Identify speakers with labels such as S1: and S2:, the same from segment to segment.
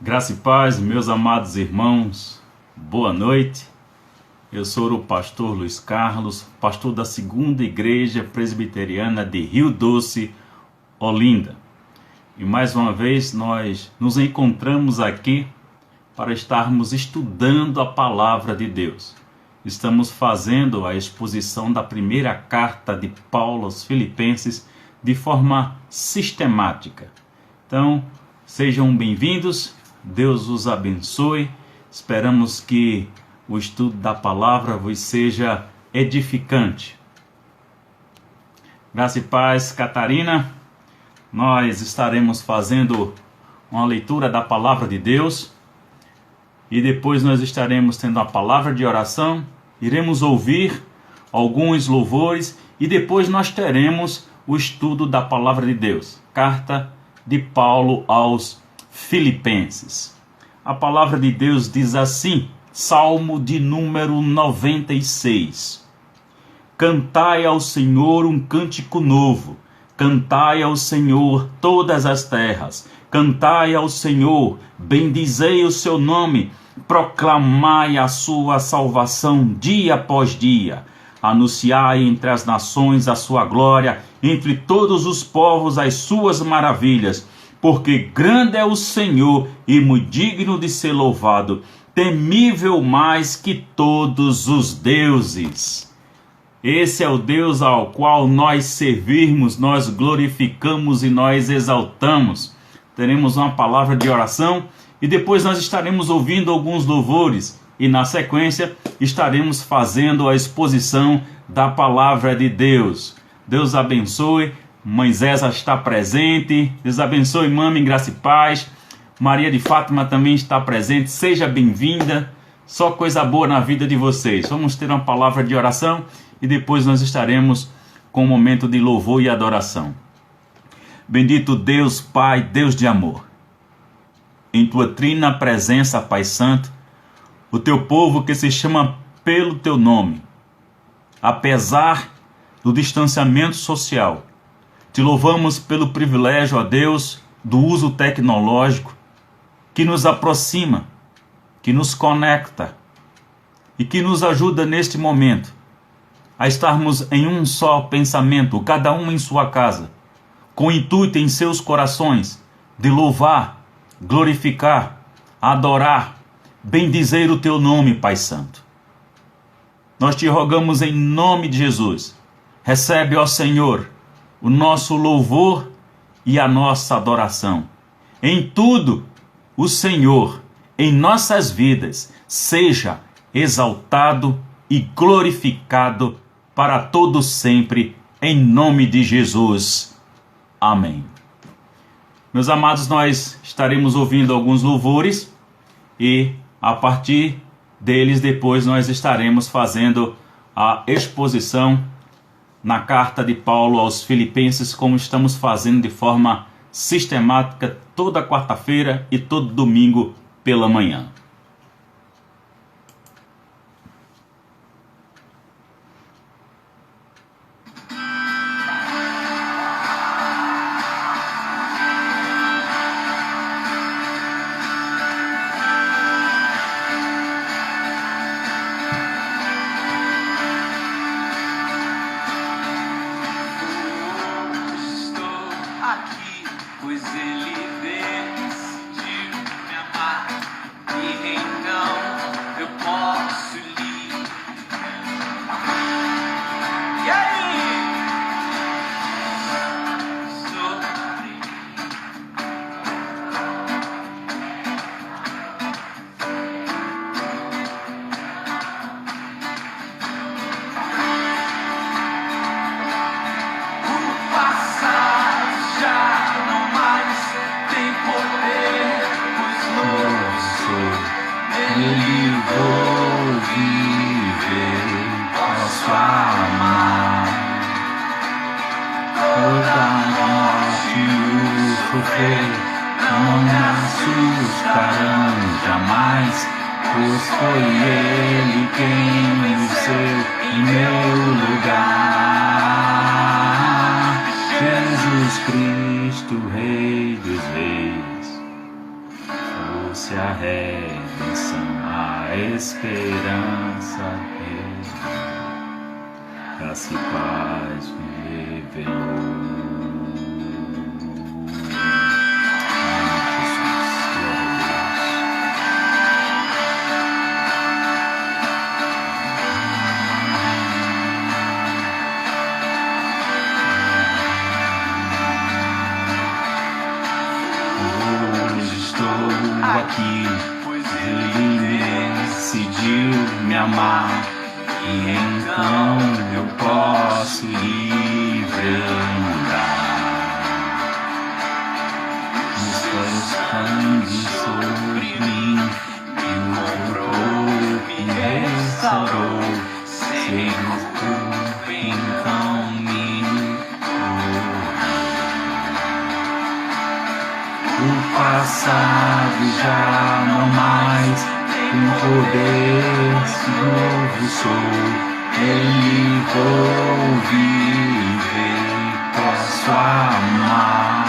S1: Graça e paz, meus amados irmãos, boa noite. Eu sou o pastor Luiz Carlos, pastor da Segunda Igreja Presbiteriana de Rio Doce, Olinda. E mais uma vez nós nos encontramos aqui para estarmos estudando a Palavra de Deus. Estamos fazendo a exposição da primeira carta de Paulo aos Filipenses de forma sistemática. Então, sejam bem-vindos. Deus os abençoe. Esperamos que o estudo da palavra vos seja edificante. Graça e paz, Catarina. Nós estaremos fazendo uma leitura da palavra de Deus e depois nós estaremos tendo a palavra de oração, iremos ouvir alguns louvores e depois nós teremos o estudo da palavra de Deus. Carta de Paulo aos Filipenses. A palavra de Deus diz assim, Salmo de número 96. Cantai ao Senhor um cântico novo, cantai ao Senhor todas as terras, cantai ao Senhor, bendizei o seu nome, proclamai a sua salvação dia após dia, anunciai entre as nações a sua glória, entre todos os povos as suas maravilhas, porque grande é o Senhor e muito digno de ser louvado, temível mais que todos os deuses. Esse é o Deus ao qual nós servirmos, nós glorificamos e nós exaltamos. Teremos uma palavra de oração e depois nós estaremos ouvindo alguns louvores e na sequência estaremos fazendo a exposição da palavra de Deus. Deus abençoe. Mãe Zésa está presente. Deus abençoe, mãe, graça e paz. Maria de Fátima também está presente. Seja bem-vinda. Só coisa boa na vida de vocês. Vamos ter uma palavra de oração e depois nós estaremos com um momento de louvor e adoração. Bendito Deus, Pai, Deus de amor. Em tua trina presença, Pai Santo, o teu povo que se chama pelo teu nome, apesar do distanciamento social, te louvamos pelo privilégio, ó Deus, do uso tecnológico que nos aproxima, que nos conecta e que nos ajuda neste momento a estarmos em um só pensamento, cada um em sua casa, com o intuito em seus corações de louvar, glorificar, adorar, bendizer o teu nome, Pai Santo. Nós te rogamos em nome de Jesus, recebe, ó Senhor, o nosso louvor e a nossa adoração. Em tudo, o Senhor, em nossas vidas, seja exaltado e glorificado para todo sempre, em nome de Jesus. Amém. Meus amados, nós estaremos ouvindo alguns louvores e a partir deles depois nós estaremos fazendo a exposição na carta de Paulo aos Filipenses, como estamos fazendo de forma sistemática toda quarta-feira e todo domingo pela manhã.
S2: Não me assustarão jamais, pois foi Ele quem venceu em meu lugar. Jesus Cristo, Rei dos Reis,
S1: trouxe a redenção, a esperança, graça e paz me revelou.
S2: Aqui, pois Ele decidiu me amar, e então eu posso livre andar. Os seus sangue sobre mim me comprou e restaurou, Senhor, tu então me o passado já não mais tem poder, se novo sou, Ele vou viver, posso amar.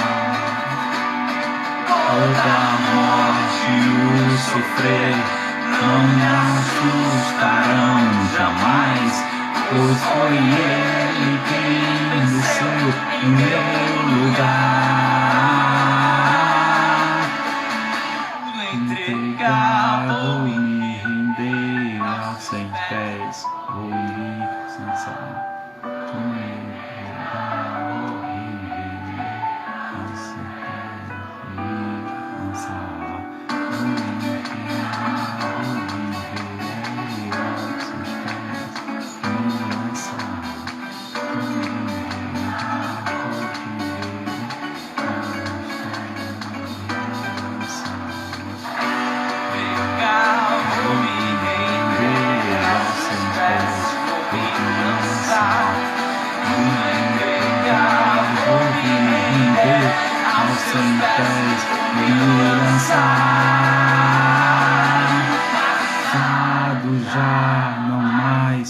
S2: Toda a morte e o sofrer não me assustarão jamais, pois foi Ele quem desceu em meu lugar. Vou me render aos 100 pés, vou lhe cansar. Tu me vou viver aos 100 pés, vou lhe cansar. Tu me vou viver aos 100 pés, vou lhe cansar. Tu me vou sem pés, me lançar. Passado já não mais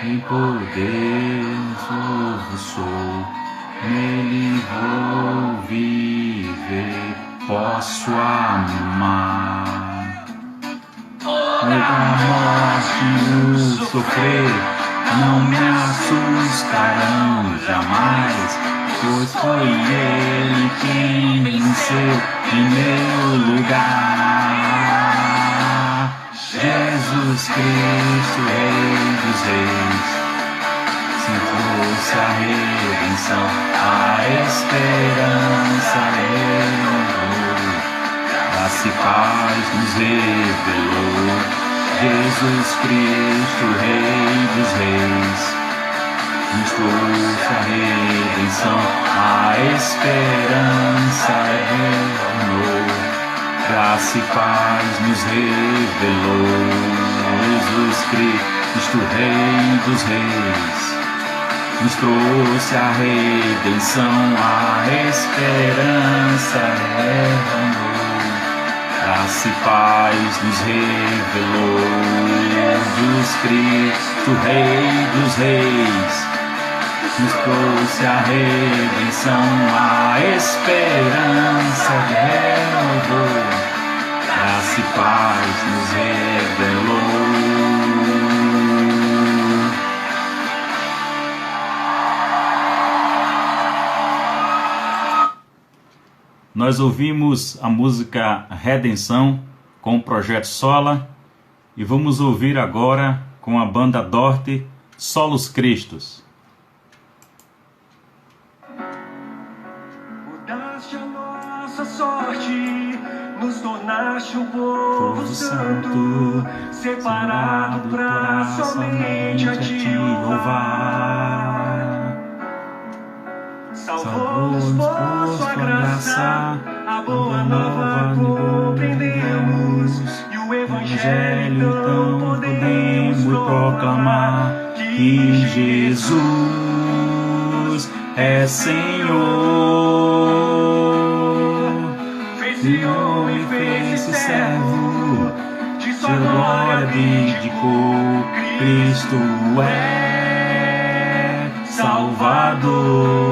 S2: em poder, novo sou, nele vou viver, posso amar. A morte e o sofrer não me assustarão jamais, pois foi Ele quem venceu em meu lugar. Jesus Cristo, Rei dos Reis, sem força a redenção, a esperança renovou, graça e paz nos revelou. Jesus Cristo, Rei dos Reis, nos trouxe a redenção, a esperança retornou, graça e paz nos revelou. Jesus Cristo, Rei dos Reis, nos trouxe a redenção, a esperança retornou, graça e paz nos revelou. Jesus Cristo, Rei dos Reis, nos trouxe a redenção, a esperança renovou, graça e paz nos revelou.
S1: Nós ouvimos a música Redenção com o Projeto Sola e vamos ouvir agora com a banda Dorte Solos Cristos.
S3: Mudaste a nossa sorte, nos tornaste um povo santo, separado para somente a ti louvar. Salvou-nos por sua graça, a boa nova compreendemos, e o Evangelho então podemos proclamar que Jesus é Senhor. Fez-se homem, fez-se servo, de sua glória abdicou, Cristo é Salvador.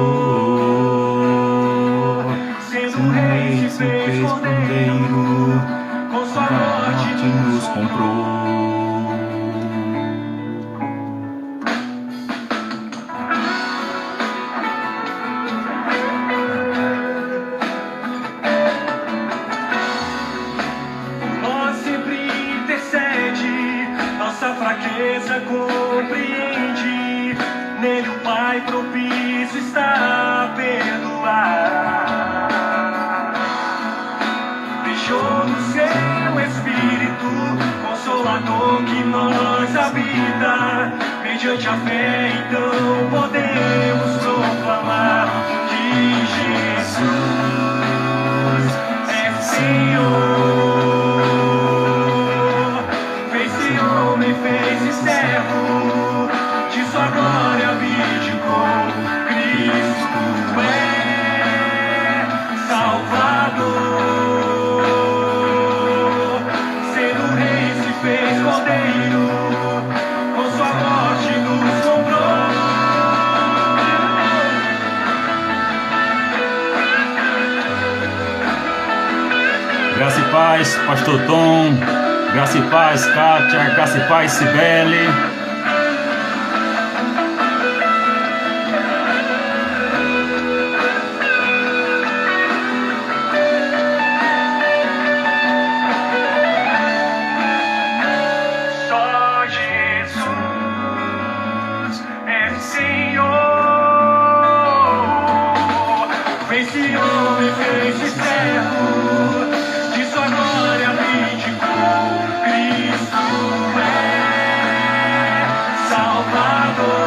S3: Sendo Rei, se fez Cordeiro, com sua morte nos comprou. Fraqueza compreende, nele o Pai propício está a perdoar. Deixou no seu Espírito Consolador que nós habita. Mediante a fé então podemos proclamar que Jesus é Senhor. Fez-se servo, de sua glória abdicou. Cristo é Salvador. Sendo rei se fez cordeiro, com sua morte nos comprou.
S1: Graça e paz, Pastor Tom. Graça e paz, Kátia. Graça e paz, Cibele.
S3: Só Jesus é Senhor. Fez-se homem, fez-se servo, de sua glória abdicou. Cristo é Salvador.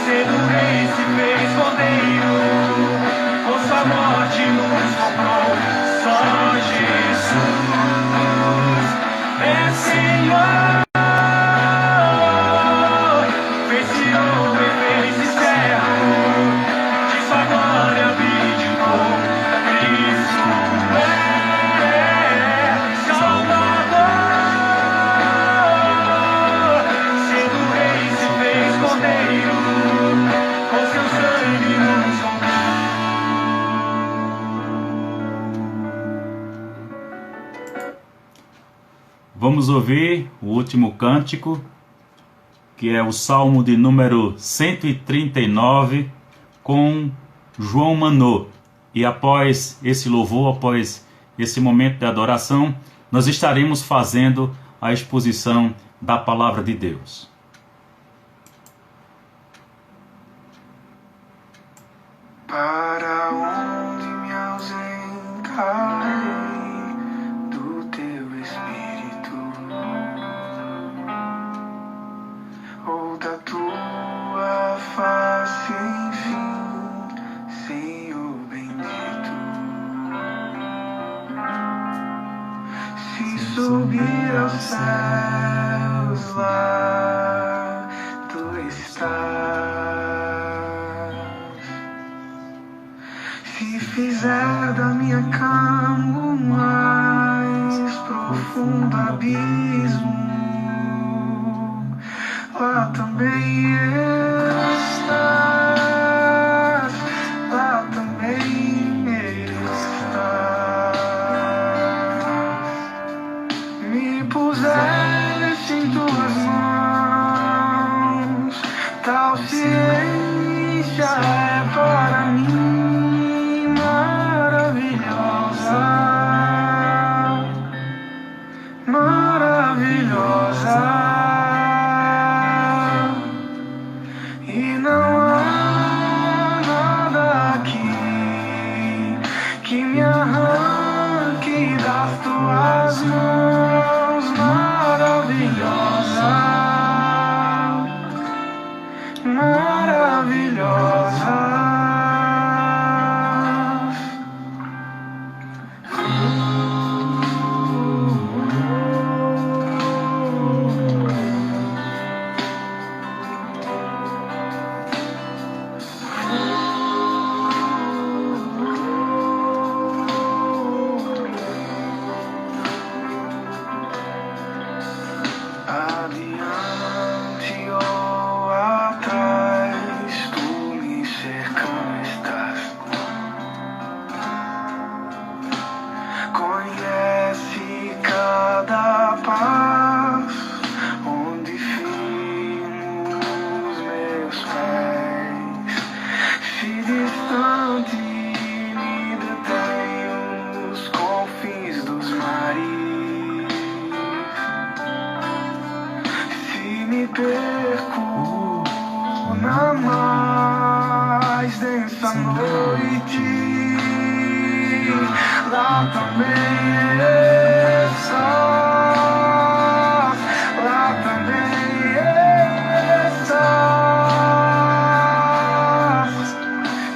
S3: Sendo rei se fez cordeiro, com sua morte nos comprou. Só Jesus é Senhor. Fez-se homem, fez-se servo, de sua glória abdicou. Cristo é Salvador. Sendo rei se fez cordeiro, com seu sangue nos comprou.
S1: Vamos ouvir o último cântico, que é o Salmo de número 139, com João Manô. E após esse louvor, após esse momento de adoração, nós estaremos fazendo a exposição da Palavra de Deus.
S2: Para onde me ausentarei do teu Espírito, ou da tua face, enfim, Senhor bendito? Se subir aos céus, lá tu estás. Se fizer da minha cama o mais profundo abismo, lá também estás, lá também estás. Me puseste em tuas mãos, tal ciência é para mim. Maravilhosa, ti. Lá também estás, lá também estás.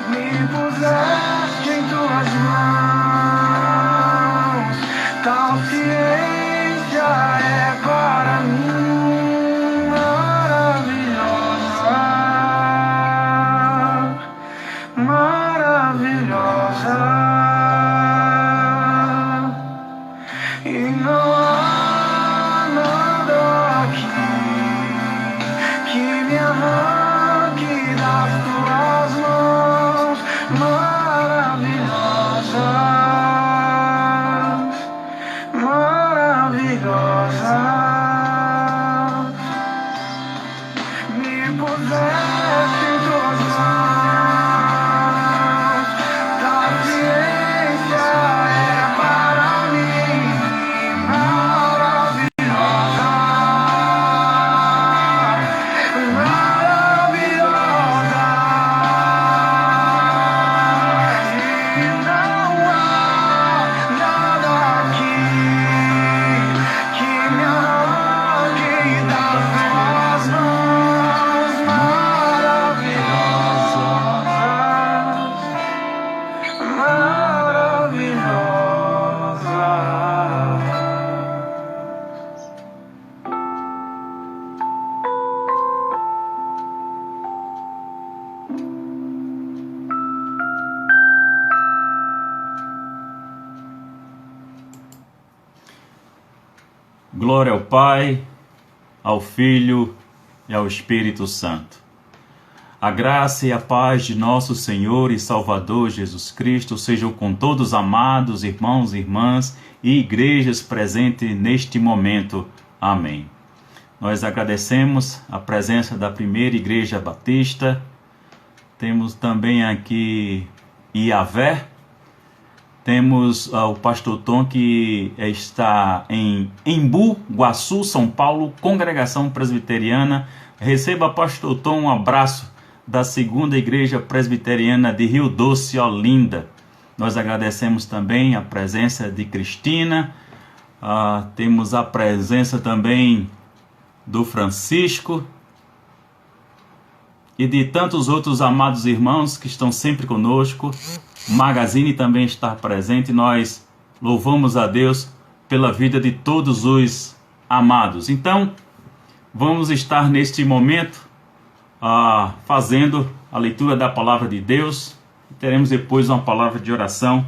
S2: Me puseste em tuas mãos, tal ciência é para mim maravilhosa, maravilhosa. E não há nada aqui que me arranque das tuas mãos maravilhosas, maravilhosas. Me puseste em tuas mãos, tua ciência é para mim maravilhosa, maravilhosa. E não há nada aqui que me arranque das tuas mãos maravilhosas, maravilhosas.
S1: Glória ao Pai, ao Filho e ao Espírito Santo. A graça e a paz de nosso Senhor e Salvador Jesus Cristo sejam com todos, amados irmãos e irmãs e igrejas presentes neste momento. Amém. Nós agradecemos a presença da primeira Igreja Batista. Temos também aqui Iavé. Temos o pastor Tom, que está em Embu, Guaçu, São Paulo, Congregação Presbiteriana. Receba, pastor Tom, um abraço da segunda Igreja Presbiteriana de Rio Doce, Olinda. Nós agradecemos também a presença de Cristina. Temos a presença também do Francisco e de tantos outros amados irmãos que estão sempre conosco. O Magazine também está presente. Nós louvamos a Deus pela vida de todos os amados. Então, vamos estar neste momento fazendo a leitura da palavra de Deus. Teremos depois uma palavra de oração.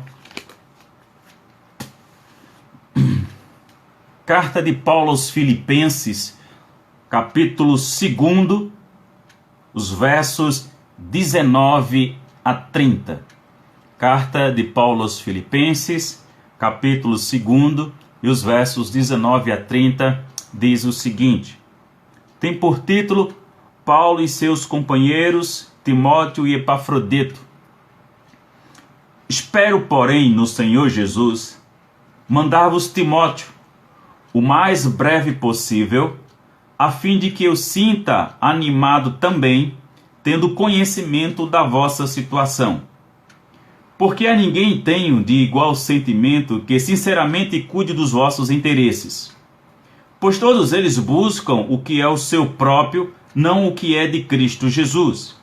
S1: Carta de Paulo aos Filipenses, capítulo 2, os versos 19 a 30. Carta de Paulo aos Filipenses, capítulo 2, e os versos 19 a 30, diz o seguinte: tem por título Paulo e seus companheiros, Timóteo e Epafrodito. Espero, porém, no Senhor Jesus, mandar-vos Timóteo, o mais breve possível, a fim de que eu sinta animado também, tendo conhecimento da vossa situação. Porque a ninguém tenho de igual sentimento que sinceramente cuide dos vossos interesses. Pois todos eles buscam o que é o seu próprio, não o que é de Cristo Jesus.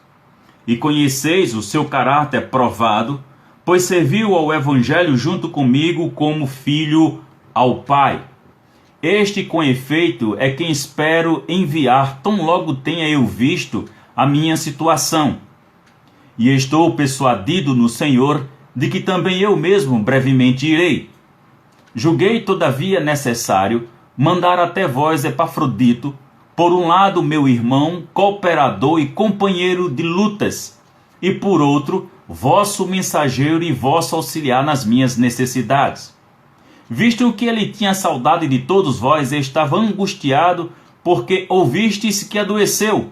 S1: E conheceis o seu caráter provado, pois serviu ao Evangelho junto comigo como filho ao Pai. Este, com efeito, é quem espero enviar tão logo tenha eu visto a minha situação. E estou persuadido no Senhor de que também eu mesmo brevemente irei. Julguei, todavia, necessário mandar até vós Epafrodito, por um lado meu irmão, cooperador e companheiro de lutas, e por outro, vosso mensageiro e vosso auxiliar nas minhas necessidades. Visto que ele tinha saudade de todos vós e estava angustiado, porque ouvistes que adoeceu.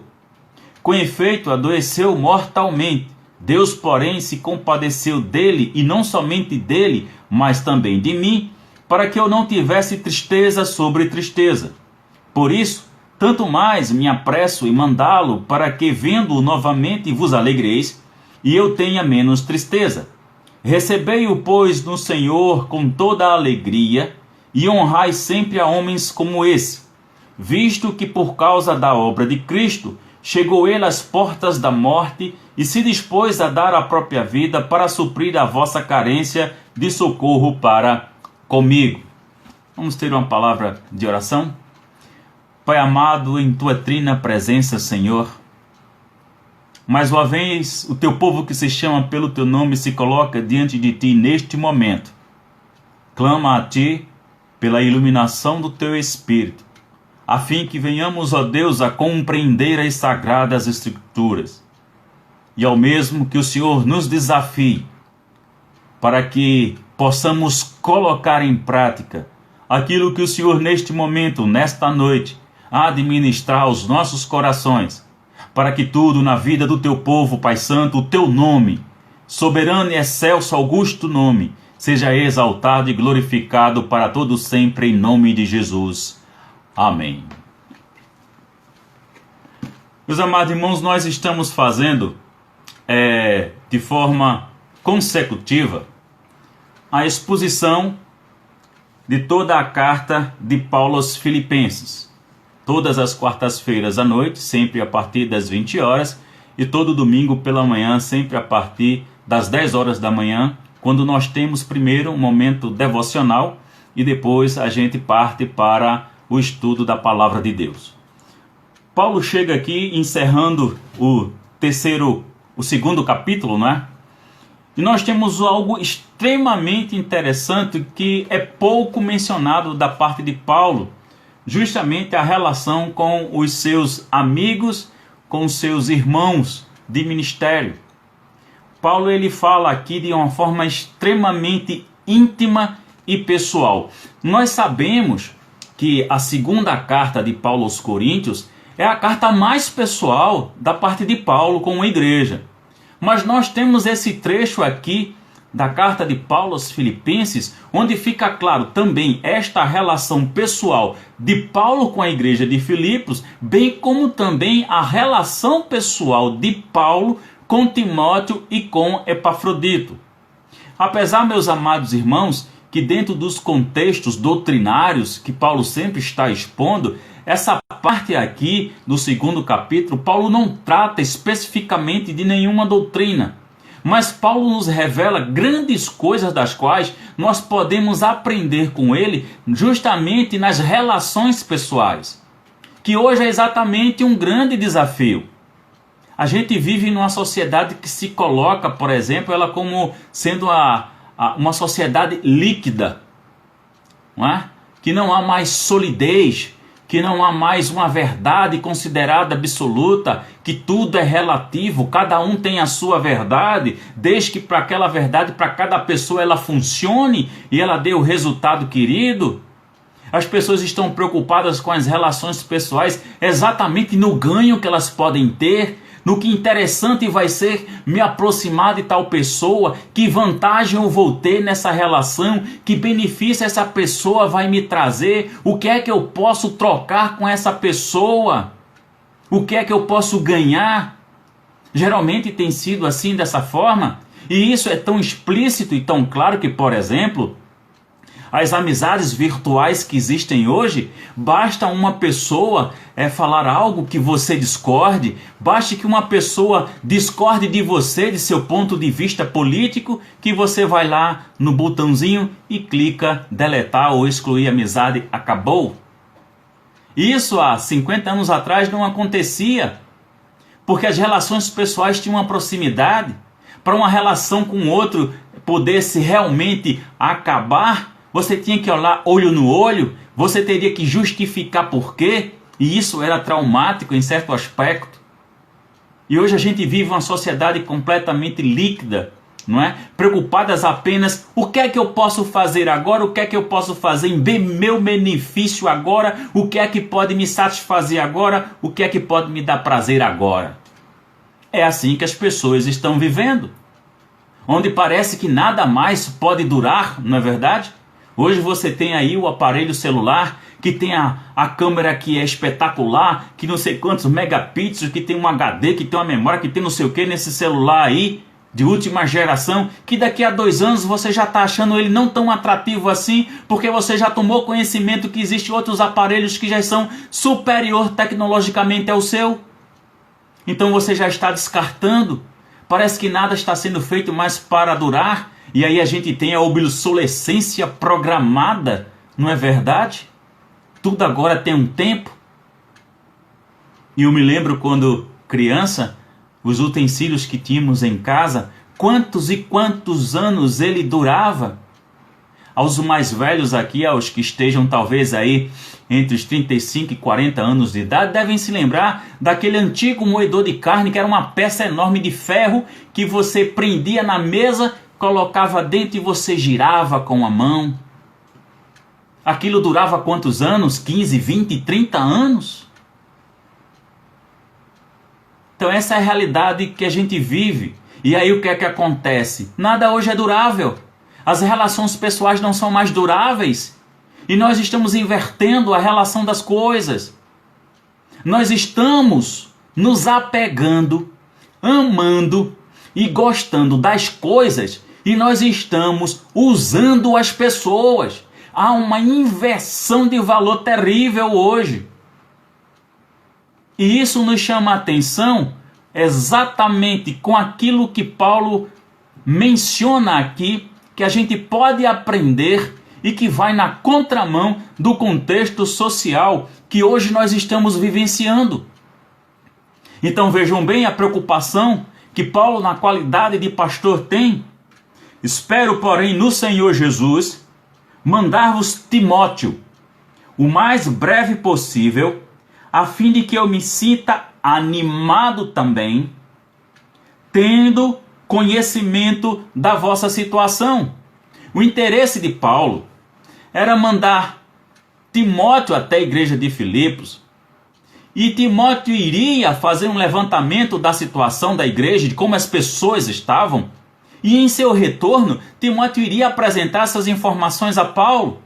S1: Com efeito, adoeceu mortalmente. Deus, porém, se compadeceu dele, e não somente dele, mas também de mim, para que eu não tivesse tristeza sobre tristeza. Por isso, tanto mais me apresso em mandá-lo, para que, vendo-o novamente, vos alegreis, e eu tenha menos tristeza. Recebei-o, pois, no Senhor com toda a alegria, e honrai sempre a homens como esse, visto que por causa da obra de Cristo, chegou ele às portas da morte e se dispôs a dar a própria vida para suprir a vossa carência de socorro para comigo. Vamos ter uma palavra de oração? Pai amado, em tua trina presença, Senhor, mais uma vez o teu povo que se chama pelo teu nome se coloca diante de ti neste momento. Clama a ti pela iluminação do teu Espírito, a fim que venhamos, ó Deus, a compreender as sagradas Escrituras, e ao mesmo que o Senhor nos desafie, para que possamos colocar em prática aquilo que o Senhor neste momento, nesta noite, há de ministrar aos nossos corações, para que tudo na vida do teu povo, Pai Santo, o teu nome, soberano e excelso augusto nome, seja exaltado e glorificado para todos sempre, em nome de Jesus. Amém. Meus amados irmãos, nós estamos fazendo de forma consecutiva a exposição de toda a carta de Paulo aos Filipenses. Todas as quartas-feiras à noite, sempre a partir das 20 horas, e todo domingo pela manhã, sempre a partir das 10 horas da manhã, quando nós temos primeiro um momento devocional e depois a gente parte para o estudo da palavra de Deus. Paulo chega aqui encerrando o segundo capítulo, não é? E nós temos algo extremamente interessante que é pouco mencionado da parte de Paulo, justamente a relação com os seus amigos, com os seus irmãos de ministério. Paulo ele fala aqui de uma forma extremamente íntima e pessoal. Nós sabemos que a segunda carta de Paulo aos Coríntios é a carta mais pessoal da parte de Paulo com a igreja. Mas nós temos esse trecho aqui da carta de Paulo aos Filipenses, onde fica claro também esta relação pessoal de Paulo com a igreja de Filipos, bem como também a relação pessoal de Paulo com Timóteo e com Epafrodito. Apesar, meus amados irmãos, que dentro dos contextos doutrinários que Paulo sempre está expondo, essa parte aqui do segundo capítulo, Paulo não trata especificamente de nenhuma doutrina, mas Paulo nos revela grandes coisas das quais nós podemos aprender com ele justamente nas relações pessoais, que hoje é exatamente um grande desafio. A gente vive numa sociedade que se coloca, por exemplo, ela como sendo uma sociedade líquida, não é? Que não há mais solidez, que não há mais uma verdade considerada absoluta, que tudo é relativo, cada um tem a sua verdade, desde que para aquela verdade, para cada pessoa ela funcione e ela dê o resultado querido. As pessoas estão preocupadas com as relações pessoais exatamente no ganho que elas podem ter, no que interessante vai ser me aproximar de tal pessoa, que vantagem eu vou ter nessa relação, que benefício essa pessoa vai me trazer, o que é que eu posso trocar com essa pessoa, o que é que eu posso ganhar. Geralmente tem sido assim, dessa forma, e isso é tão explícito e tão claro que, por exemplo, as amizades virtuais que existem hoje, basta uma pessoa falar algo que você discorde, basta que uma pessoa discorde de você, de seu ponto de vista político, que você vai lá no botãozinho e clica deletar ou excluir amizade, acabou. Isso há 50 anos atrás não acontecia, porque as relações pessoais tinham uma proximidade. Para uma relação com o outro poder se realmente acabar, você tinha que olhar olho no olho, você teria que justificar por quê, e isso era traumático em certo aspecto. E hoje a gente vive uma sociedade completamente líquida, não é? Preocupadas apenas, o que é que eu posso fazer agora, o que é que eu posso fazer em meu benefício agora, o que é que pode me satisfazer agora, o que é que pode me dar prazer agora. É assim que as pessoas estão vivendo, onde parece que nada mais pode durar, não é verdade? Hoje você tem aí o aparelho celular que tem a câmera que é espetacular, que não sei quantos megapixels, que tem um HD, que tem uma memória, que tem não sei o que nesse celular aí. de última geração, que daqui a 2 anos você já está achando ele não tão atrativo assim, porque você já tomou conhecimento que existem outros aparelhos que já são superior tecnologicamente ao seu. Então você já está descartando. Parece que nada está sendo feito mais para durar. E aí a gente tem a obsolescência programada, não é verdade? Tudo agora tem um tempo. E eu me lembro quando criança, os utensílios que tínhamos em casa, quantos e quantos anos ele durava. Aos mais velhos aqui, aos que estejam talvez aí entre os 35 e 40 anos de idade, devem se lembrar daquele antigo moedor de carne, que era uma peça enorme de ferro que você prendia na mesa, colocava dentro e você girava com a mão. Aquilo durava quantos anos? 15, 20, 30 anos? Então essa é a realidade que a gente vive. E aí o que é que acontece? Nada hoje é durável. As relações pessoais não são mais duráveis. E nós estamos invertendo a relação das coisas. Nós estamos nos apegando, amando e gostando das coisas. E nós estamos usando as pessoas. Há uma inversão de valor terrível hoje. E isso nos chama a atenção exatamente com aquilo que Paulo menciona aqui, que a gente pode aprender e que vai na contramão do contexto social que hoje nós estamos vivenciando. Então vejam bem a preocupação que Paulo, na qualidade de pastor, tem. Espero, porém, no Senhor Jesus, mandar-vos Timóteo, o mais breve possível, a fim de que eu me sinta animado também, tendo conhecimento da vossa situação. O interesse de Paulo era mandar Timóteo até a igreja de Filipos, e Timóteo iria fazer um levantamento da situação da igreja, de como as pessoas estavam, e em seu retorno, Timóteo iria apresentar essas informações a Paulo.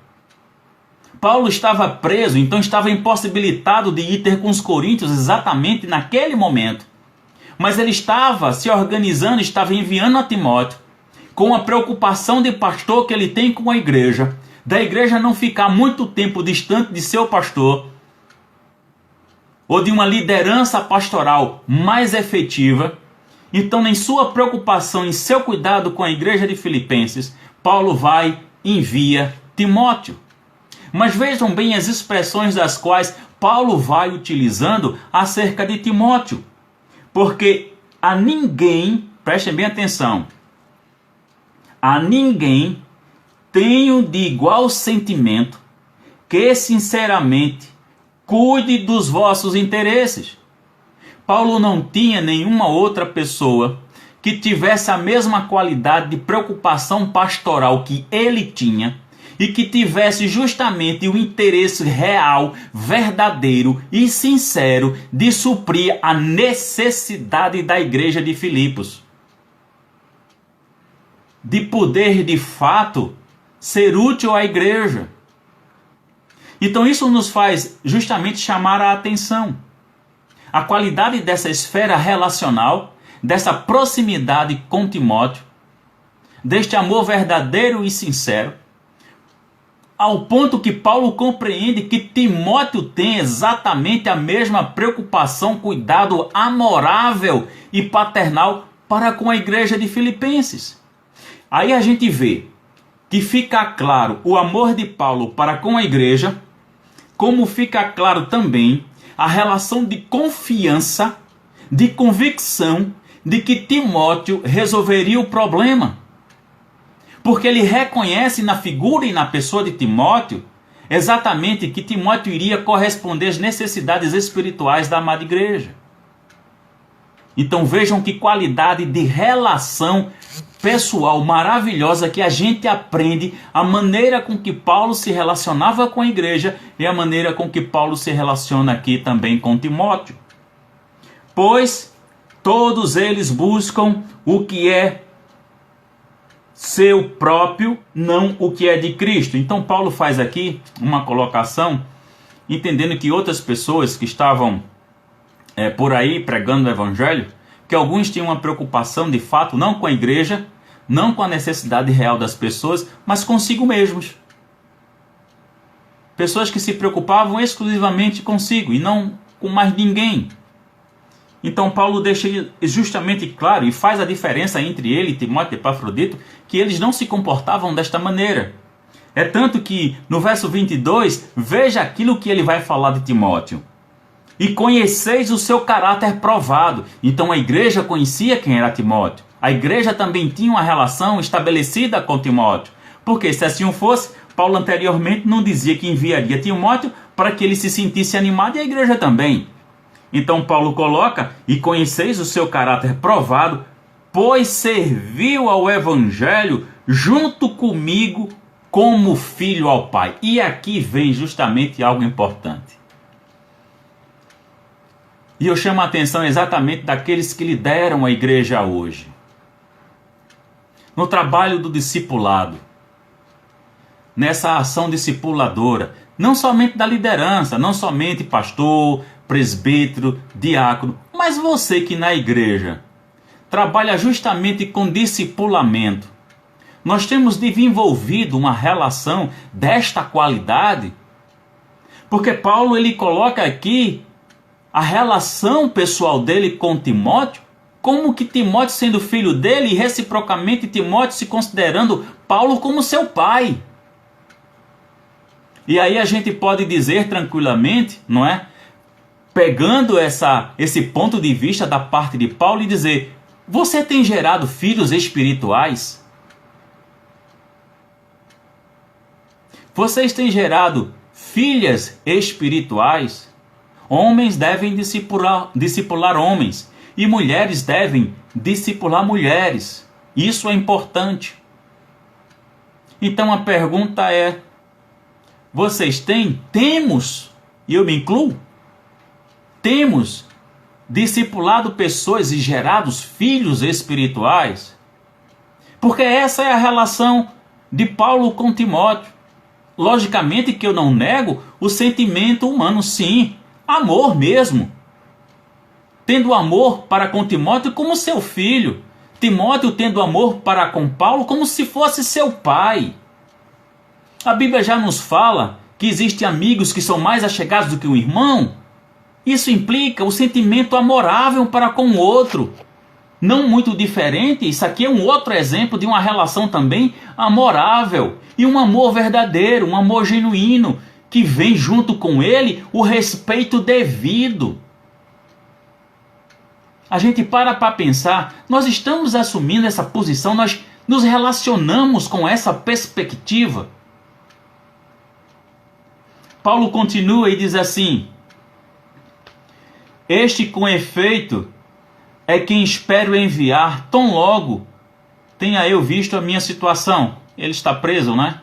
S1: Paulo estava preso, então estava impossibilitado de ir ter com os coríntios exatamente naquele momento. Mas ele estava se organizando, estava enviando a Timóteo, com a preocupação de pastor que ele tem com a igreja, da igreja não ficar muito tempo distante de seu pastor, ou de uma liderança pastoral mais efetiva. Então, em sua preocupação, em seu cuidado com a igreja de Filipenses, Paulo vai e envia Timóteo. Mas vejam bem as expressões das quais Paulo vai utilizando acerca de Timóteo. Porque a ninguém, prestem bem atenção, a ninguém tenho de igual sentimento que sinceramente cuide dos vossos interesses. Paulo não tinha nenhuma outra pessoa que tivesse a mesma qualidade de preocupação pastoral que ele tinha e que tivesse justamente o interesse real, verdadeiro e sincero de suprir a necessidade da igreja de Filipos. De poder, de fato, ser útil à igreja. Então isso nos faz justamente chamar a atenção. A qualidade dessa esfera relacional, dessa proximidade com Timóteo, deste amor verdadeiro e sincero, ao ponto que Paulo compreende que Timóteo tem exatamente a mesma preocupação, cuidado amorável e paternal para com a igreja de Filipenses. Aí a gente vê que fica claro o amor de Paulo para com a igreja, como fica claro também a relação de confiança, de convicção de que Timóteo resolveria o problema. Porque ele reconhece na figura e na pessoa de Timóteo exatamente que Timóteo iria corresponder às necessidades espirituais da amada igreja. Então vejam que qualidade de relação pessoal maravilhosa que a gente aprende, a maneira com que Paulo se relacionava com a igreja e a maneira com que Paulo se relaciona aqui também com Timóteo. Pois todos eles buscam o que é seu próprio, não o que é de Cristo. Então Paulo faz aqui uma colocação, entendendo que outras pessoas que estavam por aí pregando o evangelho, que alguns tinham uma preocupação de fato não com a igreja, não com a necessidade real das pessoas, mas consigo mesmos. Pessoas que se preocupavam exclusivamente consigo e não com mais ninguém. Então Paulo deixa justamente claro e faz a diferença entre ele, Timóteo e Epafrodito, que eles não se comportavam desta maneira. É tanto que no verso 22, veja aquilo que ele vai falar de Timóteo. E conheceis o seu caráter provado. Então a igreja conhecia quem era Timóteo. A igreja também tinha uma relação estabelecida com Timóteo. Porque se assim fosse, Paulo anteriormente não dizia que enviaria Timóteo para que ele se sentisse animado e a igreja também. Então Paulo coloca, e conheceis o seu caráter provado, pois serviu ao evangelho junto comigo como filho ao Pai. E aqui vem justamente algo importante. E eu chamo a atenção exatamente daqueles que lideram a igreja hoje. No trabalho do discipulado, nessa ação discipuladora, não somente da liderança, não somente pastor, presbítero, diácono, mas você que na igreja trabalha justamente com discipulamento. Nós temos desenvolvido uma relação desta qualidade, porque Paulo ele coloca aqui a relação pessoal dele com Timóteo, como que Timóteo sendo filho dele e reciprocamente Timóteo se considerando Paulo como seu pai. E aí a gente pode dizer tranquilamente, não é? Pegando esse ponto de vista da parte de Paulo e dizer, você tem gerado filhos espirituais? Vocês têm gerado filhas espirituais? Homens devem discipular homens e mulheres devem discipular mulheres. Isso é importante. Então a pergunta é, vocês têm? Temos, e eu me incluo, temos discipulado pessoas e gerados filhos espirituais? Porque essa é a relação de Paulo com Timóteo. Logicamente que eu não nego o sentimento humano, sim, amor mesmo. Tendo amor para com Timóteo como seu filho. Timóteo tendo amor para com Paulo como se fosse seu pai. A Bíblia já nos fala que existem amigos que são mais achegados do que um irmão. Isso implica o sentimento amorável para com o outro. Não muito diferente, isso aqui é um outro exemplo de uma relação também amorável. E um amor verdadeiro, um amor genuíno, que vem junto com ele o respeito devido. A gente para pensar, nós estamos assumindo essa posição, nós nos relacionamos com essa perspectiva. Paulo continua e diz assim, este com efeito é quem espero enviar tão logo tenha eu visto a minha situação. Ele está preso, né?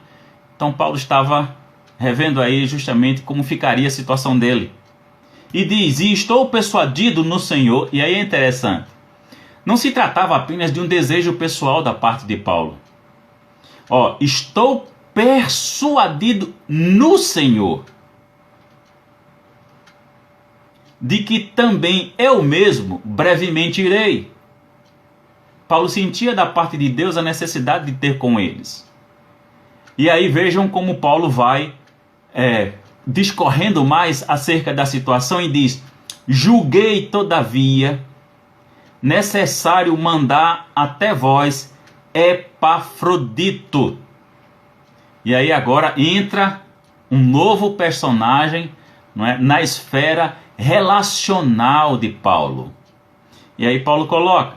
S1: Então Paulo estava revendo aí justamente como ficaria a situação dele. E diz, e estou persuadido no Senhor, e aí é interessante, não se tratava apenas de um desejo pessoal da parte de Paulo. Estou persuadido no Senhor, de que também eu mesmo brevemente irei. Paulo sentia da parte de Deus a necessidade de ter com eles. E aí vejam como Paulo vai discorrendo mais acerca da situação e diz, julguei todavia necessário mandar até vós Epafrodito. E aí agora entra um novo personagem, não é, na esfera relacional de Paulo. E aí Paulo coloca,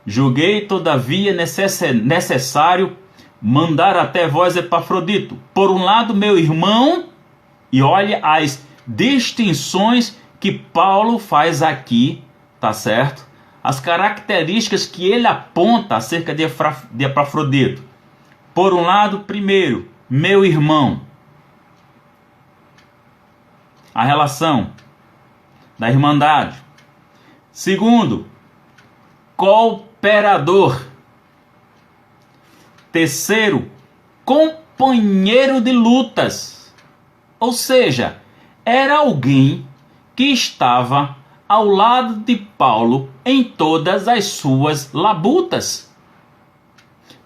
S1: julguei todavia necessário mandar até vós Epafrodito. Por um lado, meu irmão, e olha as distinções que Paulo faz aqui, tá certo? As características que ele aponta acerca de Epafrodito. Por um lado, primeiro, meu irmão. A relação da irmandade. Segundo, cooperador. Terceiro, companheiro de lutas. Ou seja, era alguém que estava ao lado de Paulo em todas as suas labutas,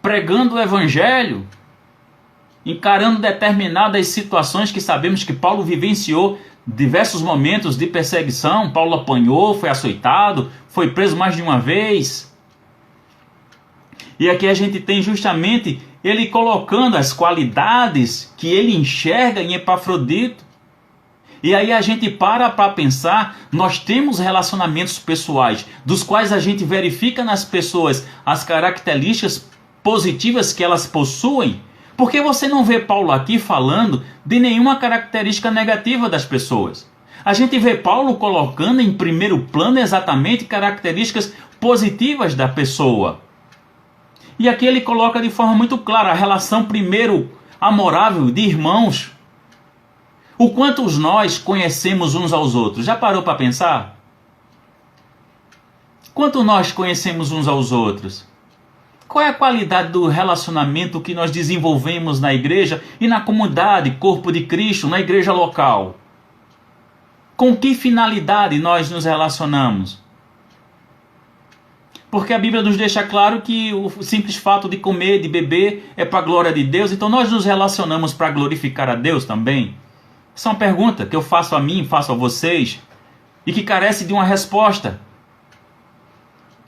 S1: pregando o evangelho, encarando determinadas situações que sabemos que Paulo vivenciou, diversos momentos de perseguição. Paulo apanhou, foi açoitado, foi preso mais de uma vez. E aqui a gente tem justamente ele colocando as qualidades que ele enxerga em Epafrodito. E aí a gente para pensar, nós temos relacionamentos pessoais, dos quais a gente verifica nas pessoas as características positivas que elas possuem. Porque você não vê Paulo aqui falando de nenhuma característica negativa das pessoas. A gente vê Paulo colocando em primeiro plano exatamente características positivas da pessoa. E aqui ele coloca de forma muito clara a relação primeiro amorável de irmãos. O quanto nós conhecemos uns aos outros. Já parou para pensar? Quanto nós conhecemos uns aos outros? Qual é a qualidade do relacionamento que nós desenvolvemos na igreja e na comunidade, corpo de Cristo, na igreja local? Com que finalidade nós nos relacionamos? Porque a Bíblia nos deixa claro que o simples fato de comer, de beber, é para a glória de Deus. Então nós nos relacionamos para glorificar a Deus também? Essa é uma pergunta que eu faço a mim, faço a vocês, e que carece de uma resposta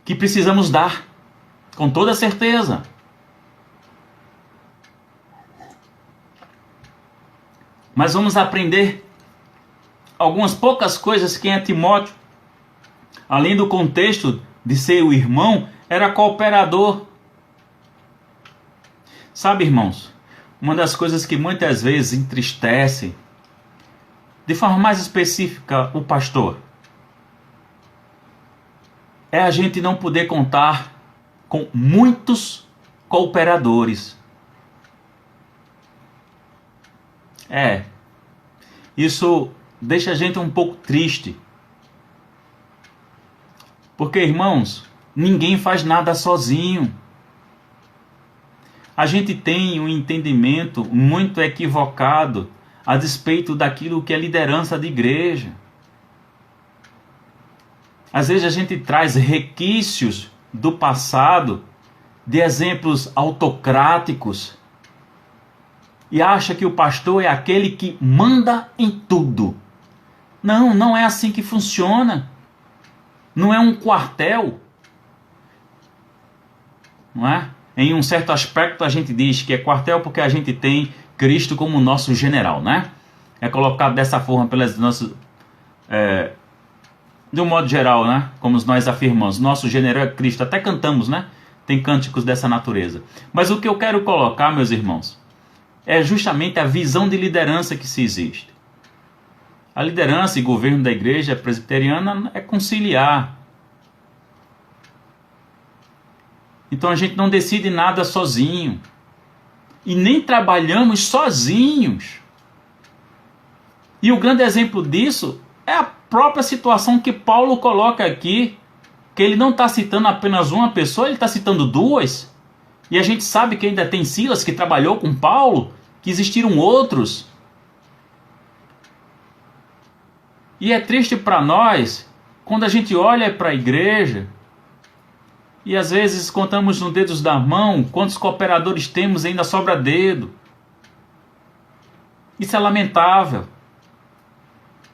S1: que precisamos dar, com toda certeza. Mas vamos aprender algumas poucas coisas que em Timóteo, além do contexto de ser o irmão, era cooperador. Sabe, irmãos, uma das coisas que muitas vezes entristece, de forma mais específica, o pastor, é a gente não poder contar com muitos cooperadores. Isso deixa a gente um pouco triste. Porque, irmãos, ninguém faz nada sozinho. A gente tem um entendimento muito equivocado a despeito daquilo que é liderança de igreja. Às vezes a gente traz requisitos do passado, de exemplos autocráticos, e acha que o pastor é aquele que manda em tudo. Não, não é assim que funciona. Não é um quartel. Não é? Em um certo aspecto a gente diz que é quartel porque a gente tem Cristo como nosso general, né? É colocado dessa forma pelas nossas... de um modo geral, né? Como nós afirmamos, nosso general é Cristo. Até cantamos, né? Tem cânticos dessa natureza. Mas o que eu quero colocar, meus irmãos, é justamente a visão de liderança que se existe. A liderança e governo da igreja presbiteriana é conciliar. Então a gente não decide nada sozinho. E nem trabalhamos sozinhos. E o grande exemplo disso é a própria situação que Paulo coloca aqui, que ele não está citando apenas uma pessoa, ele está citando duas. E a gente sabe que ainda tem Silas que trabalhou com Paulo, que existiram outros. E é triste para nós, quando a gente olha para a igreja, e às vezes contamos nos dedos da mão quantos cooperadores temos e ainda sobra dedo. Isso é lamentável.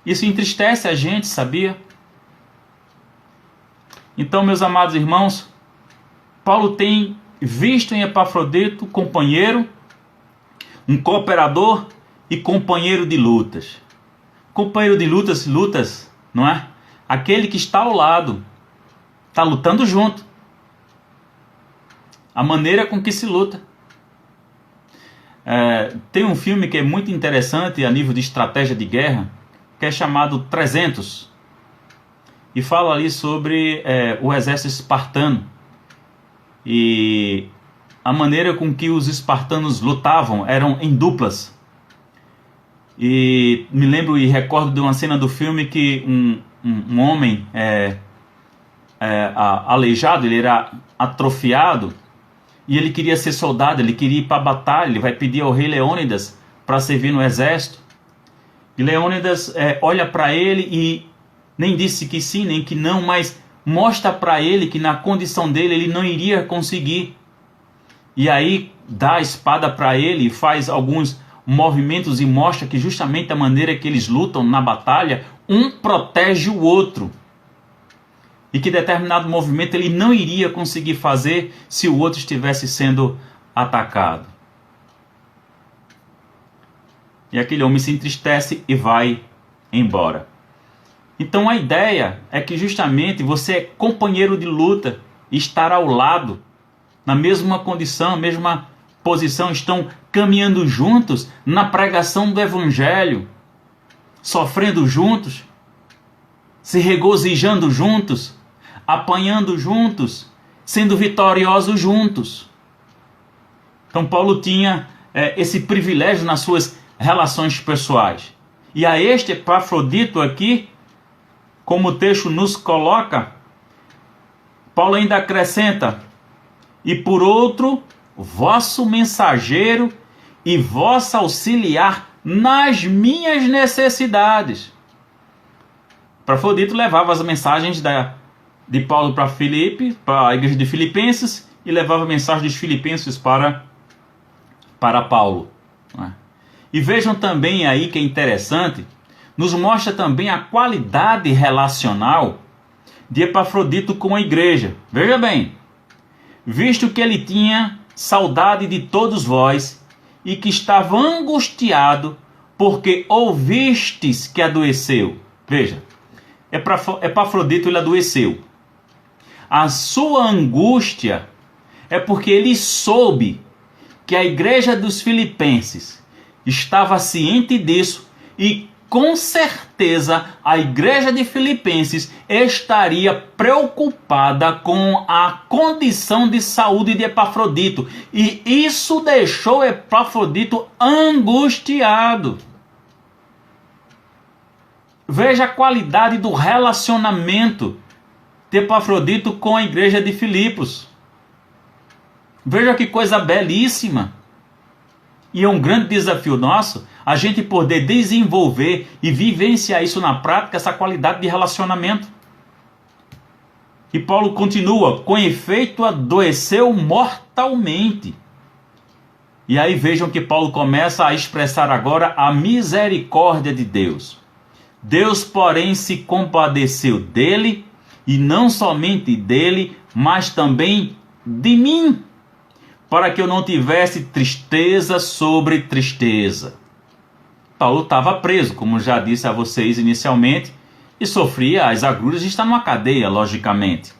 S1: Isso entristece a gente, sabia? Então, meus amados irmãos, Paulo tem visto em Epafrodito companheiro, um cooperador e companheiro de lutas. Companheiro de lutas, não é? Aquele que está ao lado, está lutando junto. A maneira com que se luta. Tem um filme que é muito interessante a nível de estratégia de guerra, que é chamado 300. E fala ali sobre o exército espartano. E a maneira com que os espartanos lutavam eram em duplas. E me lembro e recordo de uma cena do filme que um homem aleijado, ele era atrofiado, e ele queria ser soldado, ele queria ir para a batalha, ele vai pedir ao rei Leônidas para servir no exército. E Leônidas olha para ele e nem disse que sim, nem que não, mas mostra para ele que na condição dele ele não iria conseguir. E aí dá a espada para ele e faz alguns movimentos e mostra que justamente a maneira que eles lutam na batalha, um protege o outro. E que determinado movimento ele não iria conseguir fazer se o outro estivesse sendo atacado. E aquele homem se entristece e vai embora. Então a ideia é que justamente você é companheiro de luta, estar ao lado, na mesma condição, mesma posição, estão caminhando juntos na pregação do Evangelho, sofrendo juntos, se regozijando juntos, apanhando juntos, sendo vitoriosos juntos. Então Paulo tinha esse privilégio nas suas relações pessoais. E a este Epafrodito aqui, como o texto nos coloca, Paulo ainda acrescenta: e por outro, vosso mensageiro e vosso auxiliar nas minhas necessidades. Epafrodito levava as mensagens de Paulo para Filipe, para a igreja de Filipenses, e levava a mensagem dos filipenses para Paulo. E vejam também aí que é interessante, nos mostra também a qualidade relacional de Epafrodito com a igreja. Veja bem, visto que ele tinha saudade de todos vós e que estava angustiado porque ouvistes que adoeceu. Veja, Epafrodito ele adoeceu. A sua angústia é porque ele soube que a igreja dos filipenses estava ciente disso e com certeza a igreja de Filipenses estaria preocupada com a condição de saúde de Epafrodito. E isso deixou Epafrodito angustiado. Veja a qualidade do relacionamento de Epafrodito com a igreja de Filipos. Veja que coisa belíssima. E é um grande desafio nosso a gente poder desenvolver e vivenciar isso na prática, essa qualidade de relacionamento. E Paulo continua: com efeito adoeceu mortalmente. E aí vejam que Paulo começa a expressar agora a misericórdia de Deus. Deus, porém, se compadeceu dele, e não somente dele, mas também de mim, para que eu não tivesse tristeza sobre tristeza. Paulo estava preso, como já disse a vocês inicialmente, e sofria as agruras de estar numa cadeia, logicamente.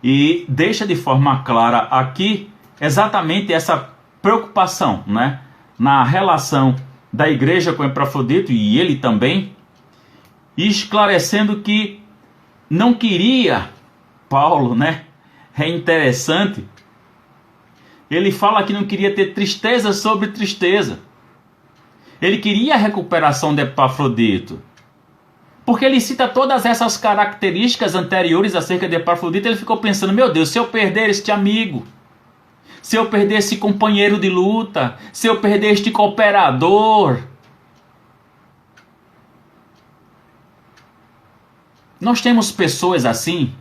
S1: E deixa de forma clara aqui exatamente essa preocupação, né, na relação da igreja com Epafrodito, e ele também, e esclarecendo que não queria, Paulo, né, é interessante, ele fala que não queria ter tristeza sobre tristeza. Ele queria a recuperação de Epafrodito. Porque ele cita todas essas características anteriores acerca de Epafrodito. Ele ficou pensando: meu Deus, se eu perder este amigo, se eu perder esse companheiro de luta, se eu perder este cooperador. Nós temos pessoas assim.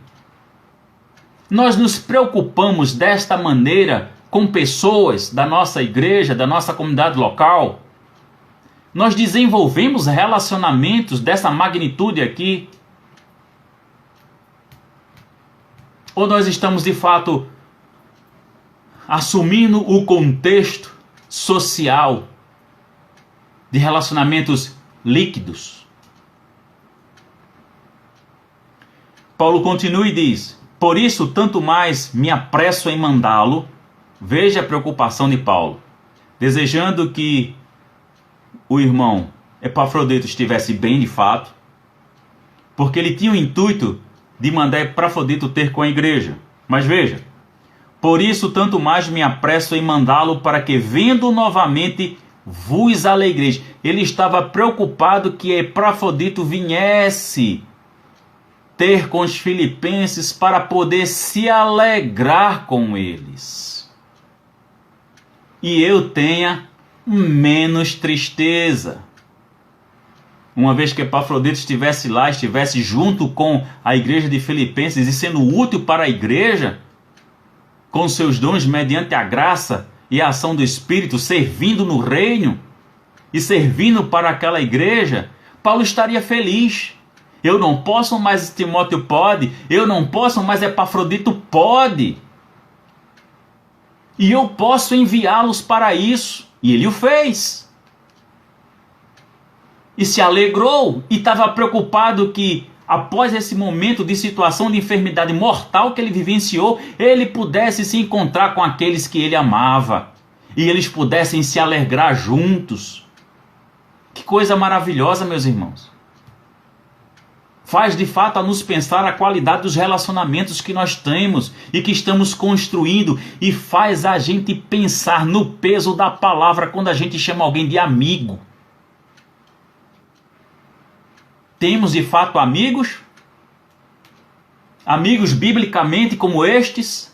S1: Nós nos preocupamos desta maneira com pessoas da nossa igreja, da nossa comunidade local. Nós desenvolvemos relacionamentos dessa magnitude aqui? Ou nós estamos de fato assumindo o contexto social de relacionamentos líquidos? Paulo continua e diz: por isso tanto mais me apresso em mandá-lo. Veja a preocupação de Paulo, desejando que o irmão Epafrodito estivesse bem de fato, porque ele tinha o intuito de mandar Epafrodito ter com a igreja. Mas veja, por isso tanto mais me apresso em mandá-lo, para que vendo novamente vos alegreis. Ele estava preocupado que Epafrodito viesse ter com os filipenses para poder se alegrar com eles. E eu tenha menos tristeza. uma vez que Epafrodito estivesse lá, estivesse junto com a igreja de Filipenses e sendo útil para a igreja, com seus dons mediante a graça e a ação do Espírito, servindo no reino e servindo para aquela igreja, Paulo estaria feliz. Eu não posso, mas Timóteo pode. Eu não posso, mas Epafrodito pode. E eu posso enviá-los para isso. E ele o fez. E se alegrou e estava preocupado que, após esse momento de situação de enfermidade mortal que ele vivenciou, ele pudesse se encontrar com aqueles que ele amava. E eles pudessem se alegrar juntos. Que coisa maravilhosa, meus irmãos. Faz de fato a nos pensar a qualidade dos relacionamentos que nós temos e que estamos construindo, e faz a gente pensar no peso da palavra quando a gente chama alguém de amigo. Temos de fato amigos? Amigos biblicamente como estes?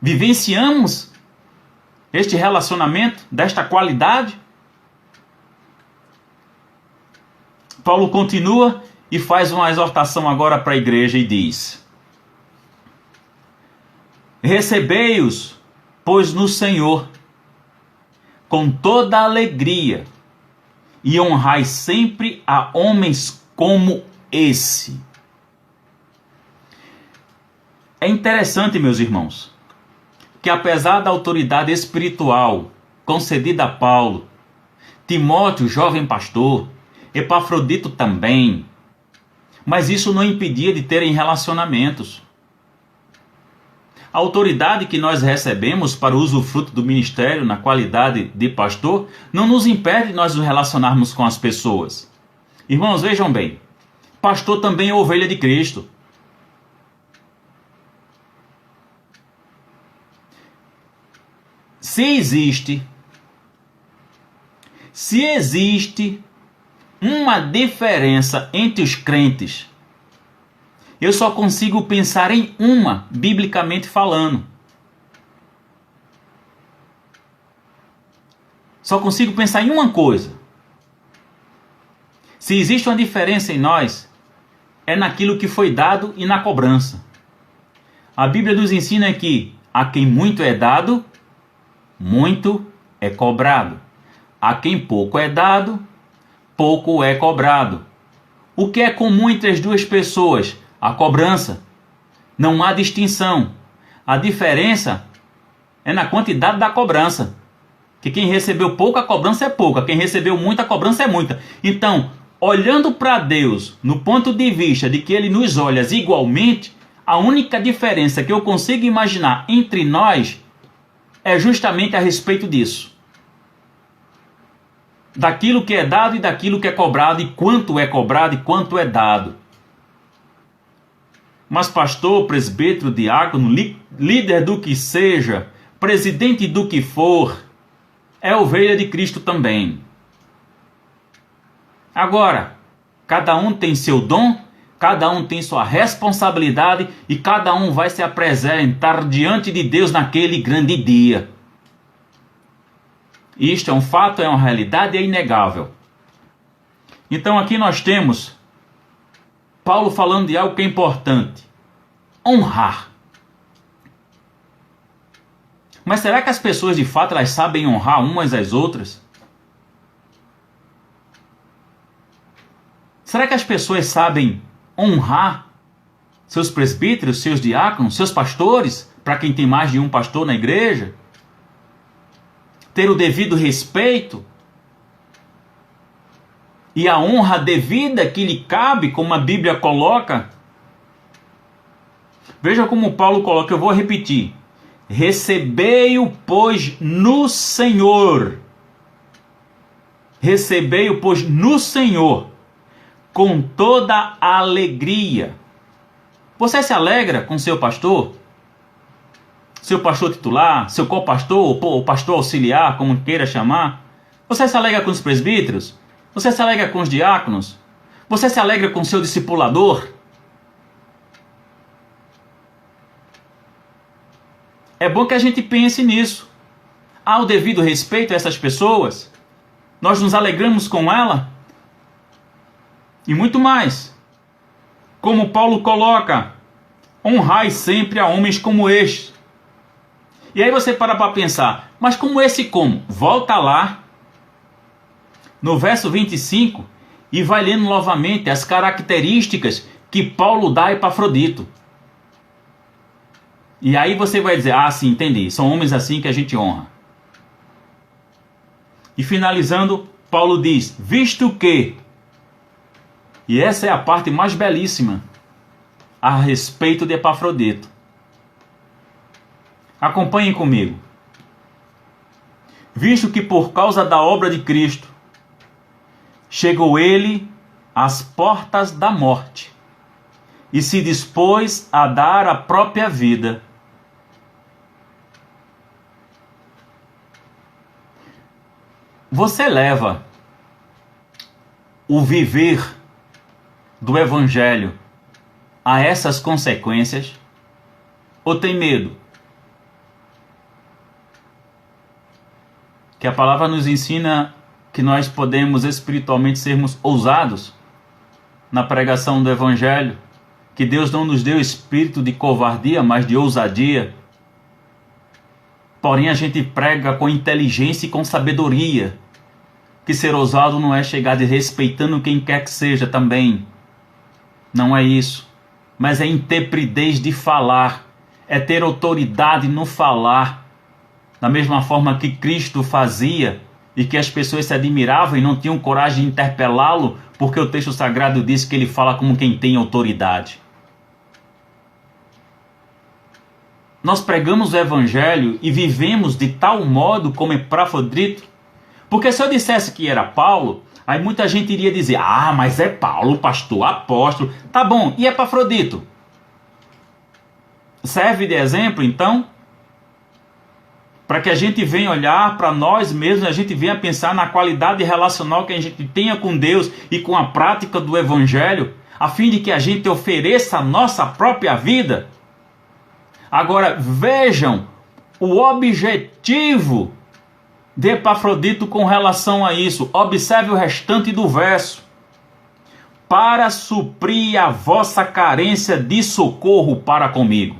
S1: Vivenciamos este relacionamento desta qualidade? Paulo continua e faz uma exortação agora para a igreja e diz: recebei-os, pois no Senhor, com toda alegria, e honrai sempre a homens como esse. É interessante, meus irmãos, que apesar da autoridade espiritual concedida a Paulo, Timóteo, jovem pastor, Epafrodito também, mas isso não impedia de terem relacionamentos. A autoridade que nós recebemos para o usufruto do ministério na qualidade de pastor não nos impede de nós nos relacionarmos com as pessoas. Irmãos, vejam bem, pastor também é ovelha de Cristo. Se existe uma diferença entre os crentes, eu só consigo pensar em uma, biblicamente falando. Só consigo pensar em uma coisa. Se existe uma diferença em nós, é naquilo que foi dado e na cobrança. A Bíblia nos ensina que a quem muito é dado, muito é cobrado. A quem pouco é dado, pouco é cobrado. O que é comum entre as duas pessoas? A cobrança. Não há distinção. A diferença é na quantidade da cobrança. Que quem recebeu pouco, a cobrança é pouca. Quem recebeu muito, a cobrança é muita. Então, olhando para Deus no ponto de vista de que Ele nos olha igualmente, a única diferença que eu consigo imaginar entre nós é justamente a respeito disso. Daquilo que é dado e daquilo que é cobrado, e quanto é cobrado e quanto é dado. Mas pastor, presbítero, diácono, líder do que seja, presidente do que for, é ovelha de Cristo também. Agora, cada um tem seu dom, cada um tem sua responsabilidade e cada um vai se apresentar diante de Deus naquele grande dia. Isto é um fato, é uma realidade, é inegável. Então aqui nós temos Paulo falando de algo que é importante: honrar. Mas será que as pessoas de fato elas sabem honrar umas às outras? Será que as pessoas sabem honrar seus presbíteros, seus diáconos, seus pastores, para quem tem mais de um pastor na igreja? Ter o devido respeito e a honra devida que lhe cabe, como a Bíblia coloca? Veja como Paulo coloca, eu vou repetir: recebei-o, pois, no Senhor. Recebei-o, pois, no Senhor, com toda alegria. Você se alegra com seu pastor? Seu pastor titular, seu co-pastor, ou pastor auxiliar, como queira chamar? Você se alegra com os presbíteros? Você se alegra com os diáconos? Você se alegra com seu discipulador? É bom que a gente pense nisso. Há o devido respeito a essas pessoas? Nós nos alegramos com ela? E muito mais. Como Paulo coloca, honrai sempre a homens como este. E aí você para pensar, mas como esse como? Volta lá no verso 25 e vai lendo novamente as características que Paulo dá a Epafrodito. E aí você vai dizer, ah, sim, entendi, são homens assim que a gente honra. E finalizando, Paulo diz, visto que, e essa é a parte mais belíssima a respeito de Epafrodito. Acompanhem comigo. Visto que por causa da obra de Cristo, chegou ele às portas da morte e se dispôs a dar a própria vida. Você leva o viver do Evangelho a essas consequências ou tem medo? Que a palavra nos ensina que nós podemos espiritualmente sermos ousados na pregação do Evangelho, que Deus não nos deu espírito de covardia, mas de ousadia. Porém a gente prega com inteligência e com sabedoria, que ser ousado não é chegar desrespeitando quem quer que seja também. Não é isso. Mas é intrepidez de falar, é ter autoridade no falar, da mesma forma que Cristo fazia e que as pessoas se admiravam e não tinham coragem de interpelá-lo, porque o texto sagrado diz que ele fala como quem tem autoridade. Nós pregamos o Evangelho e vivemos de tal modo como Epafrodito, porque se eu dissesse que era Paulo, aí muita gente iria dizer, ah, mas é Paulo, pastor, apóstolo. Tá bom, e Epafrodito? Serve de exemplo, então? Para que a gente venha olhar para nós mesmos, a gente venha pensar na qualidade relacional que a gente tenha com Deus e com a prática do Evangelho, a fim de que a gente ofereça a nossa própria vida. Agora, vejam o objetivo de Epafrodito com relação a isso. Observe o restante do verso. Para suprir a vossa carência de socorro para comigo.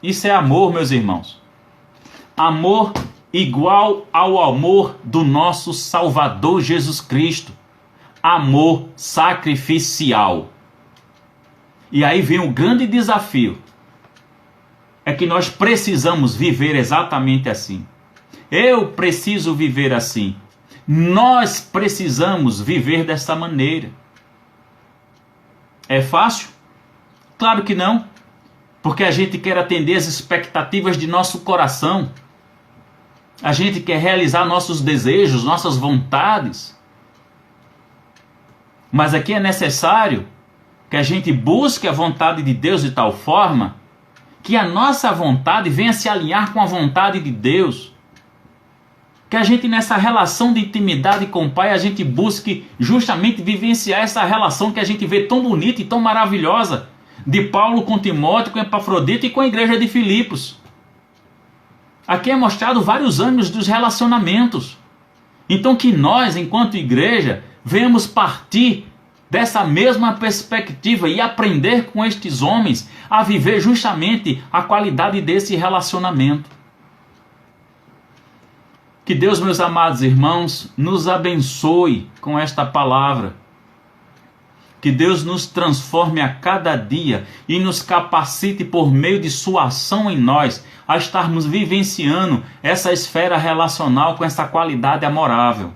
S1: Isso é amor, meus irmãos. Amor igual ao amor do nosso Salvador Jesus Cristo. Amor sacrificial. E aí vem o grande desafio. É que nós precisamos viver exatamente assim. Eu preciso viver assim. Nós precisamos viver dessa maneira. É fácil? Claro que não. Porque a gente quer atender as expectativas de nosso coração. A gente quer realizar nossos desejos, nossas vontades. Mas aqui é necessário que a gente busque a vontade de Deus de tal forma que a nossa vontade venha se alinhar com a vontade de Deus. Que a gente nessa relação de intimidade com o Pai, a gente busque justamente vivenciar essa relação que a gente vê tão bonita e tão maravilhosa de Paulo com Timóteo, com Epafrodito e com a igreja de Filipos. Aqui é mostrado vários âmbitos dos relacionamentos. Então que nós, enquanto igreja, venhamos partir dessa mesma perspectiva e aprender com estes homens a viver justamente a qualidade desse relacionamento. Que Deus, meus amados irmãos, nos abençoe com esta palavra. Que Deus nos transforme a cada dia e nos capacite por meio de sua ação em nós a estarmos vivenciando essa esfera relacional com essa qualidade amorável.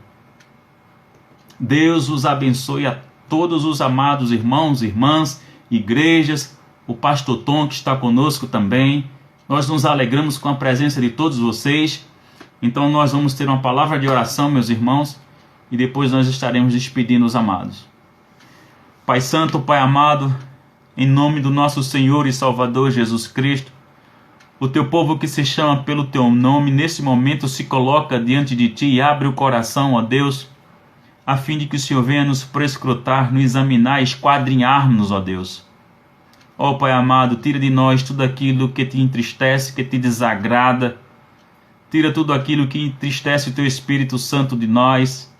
S1: Deus os abençoe a todos os amados irmãos, irmãs, igrejas, o pastor Tom que está conosco também. Nós nos alegramos com a presença de todos vocês. Então nós vamos ter uma palavra de oração, meus irmãos, e depois nós estaremos despedindo os amados. Pai Santo, Pai amado, em nome do nosso Senhor e Salvador Jesus Cristo, o teu povo que se chama pelo teu nome, nesse momento se coloca diante de ti e abre o coração, ó Deus, a fim de que o Senhor venha nos prescrutar, nos examinar, esquadrinhar-nos, ó Deus. Ó Pai amado, tira de nós tudo aquilo que te entristece, que te desagrada, tira tudo aquilo que entristece o teu Espírito Santo de nós,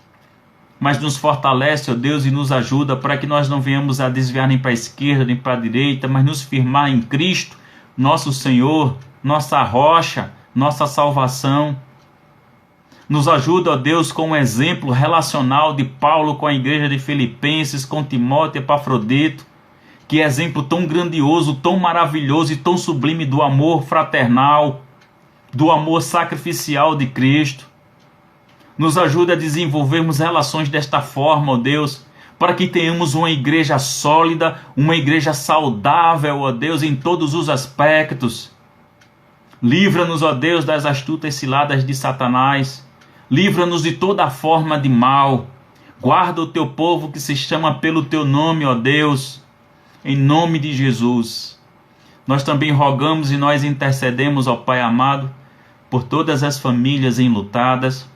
S1: mas nos fortalece, ó Deus, e nos ajuda para que nós não venhamos a desviar nem para a esquerda nem para a direita, mas nos firmar em Cristo, nosso Senhor, nossa rocha, nossa salvação. Nos ajuda, ó Deus, com o exemplo relacional de Paulo com a igreja de Filipenses, com Timóteo e Epafrodito, que exemplo tão grandioso, tão maravilhoso e tão sublime do amor fraternal, do amor sacrificial de Cristo. Nos ajuda a desenvolvermos relações desta forma, ó Deus, para que tenhamos uma igreja sólida, uma igreja saudável, ó Deus, em todos os aspectos. Livra-nos, ó Deus, das astutas ciladas de Satanás. Livra-nos de toda forma de mal. Guarda o teu povo que se chama pelo teu nome, ó Deus, em nome de Jesus. Nós também rogamos e nós intercedemos, ó Pai amado, por todas as famílias enlutadas,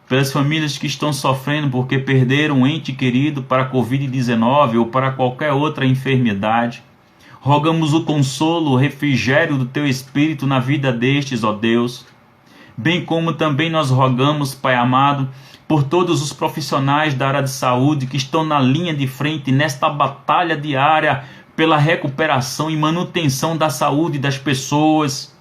S1: pelas famílias que estão sofrendo porque perderam um ente querido para a Covid-19 ou para qualquer outra enfermidade. Rogamos o consolo, o refrigério do Teu Espírito na vida destes, ó Deus. Bem como também nós rogamos, Pai amado, por todos os profissionais da área de saúde que estão na linha de frente nesta batalha diária pela recuperação e manutenção da saúde das pessoas.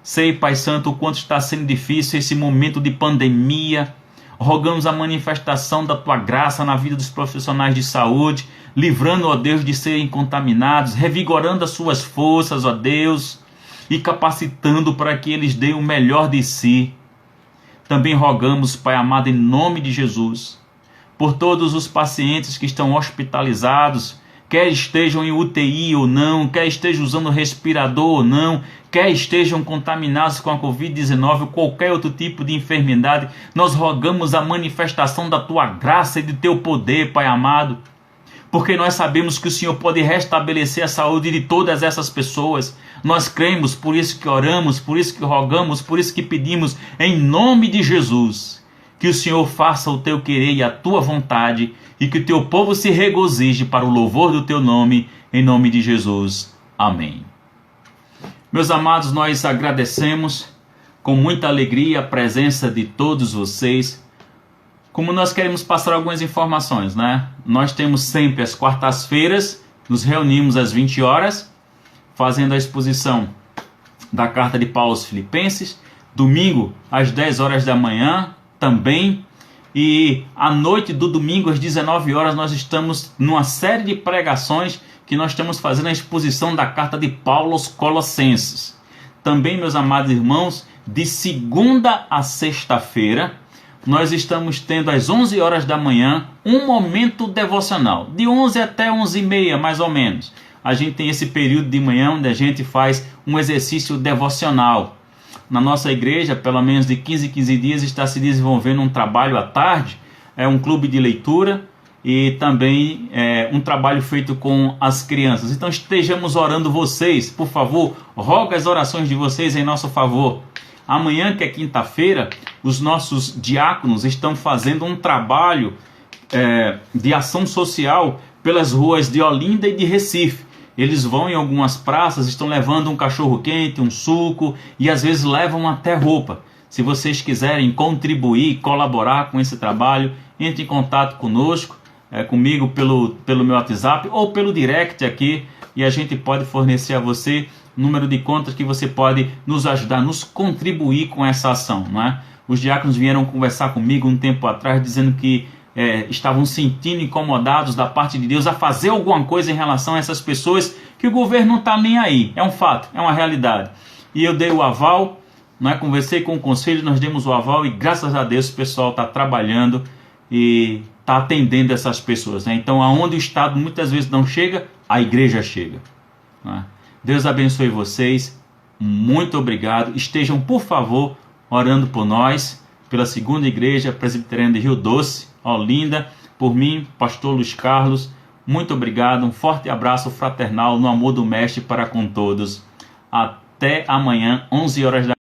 S1: Sei, Pai Santo, o quanto está sendo difícil esse momento de pandemia. Rogamos a manifestação da Tua graça na vida dos profissionais de saúde, livrando, ó Deus, de serem contaminados, revigorando as suas forças, ó Deus, e capacitando para que eles deem o melhor de si. Também rogamos, Pai amado, em nome de Jesus, por todos os pacientes que estão hospitalizados, quer estejam em UTI ou não, quer estejam usando respirador ou não, quer estejam contaminados com a Covid-19 ou qualquer outro tipo de enfermidade, nós rogamos a manifestação da Tua graça e do Teu poder, Pai amado, porque nós sabemos que o Senhor pode restabelecer a saúde de todas essas pessoas. Nós cremos, por isso que oramos, por isso que rogamos, por isso que pedimos, em nome de Jesus, que o Senhor faça o Teu querer e a Tua vontade, e que o Teu povo se regozije para o louvor do Teu nome, em nome de Jesus. Amém. Meus amados, nós agradecemos com muita alegria a presença de todos vocês. Como nós queremos passar algumas informações, né? Nós temos sempre às quartas-feiras, nos reunimos às 20 horas, fazendo a exposição da carta de Paulo aos Filipenses. Domingo, às 10 horas da manhã, também. E à noite do domingo, às 19 horas, nós estamos numa série de pregações que nós estamos fazendo a exposição da carta de Paulo aos Colossenses. Também, meus amados irmãos, de segunda a sexta-feira, nós estamos tendo às 11 horas da manhã um momento devocional, de 11 até 11h30, mais ou menos. A gente tem esse período de manhã onde a gente faz um exercício devocional. Na nossa igreja, pelo menos de 15 em 15 dias, está se desenvolvendo um trabalho à tarde, é um clube de leitura e também um trabalho feito com as crianças. Então estejamos orando vocês, por favor, rogo as orações de vocês em nosso favor. Amanhã, que é quinta-feira, os nossos diáconos estão fazendo um trabalho de ação social pelas ruas de Olinda e de Recife. Eles vão em algumas praças, estão levando um cachorro-quente, um suco e às vezes levam até roupa. Se vocês quiserem contribuir, colaborar com esse trabalho, entre em contato conosco, comigo pelo meu WhatsApp ou pelo direct aqui, e a gente pode fornecer a você o número de contas que você pode nos ajudar, nos contribuir com essa ação, não é? Os diáconos vieram conversar comigo um tempo atrás dizendo que estavam sentindo incomodados da parte de Deus a fazer alguma coisa em relação a essas pessoas que o governo não está nem aí. É um fato, é uma realidade. E eu dei o aval, não é? Conversei com o conselho, nós demos o aval e graças a Deus o pessoal está trabalhando e está atendendo essas pessoas, né? Então, aonde o Estado muitas vezes não chega, a igreja chega, não é? Deus abençoe vocês, muito obrigado. Estejam, por favor, orando por nós, pela segunda igreja presbiteriana de Rio Doce, Olinda, por mim, pastor Luiz Carlos. Muito obrigado, um forte abraço fraternal no amor do Mestre para com todos. Até amanhã, 11 horas da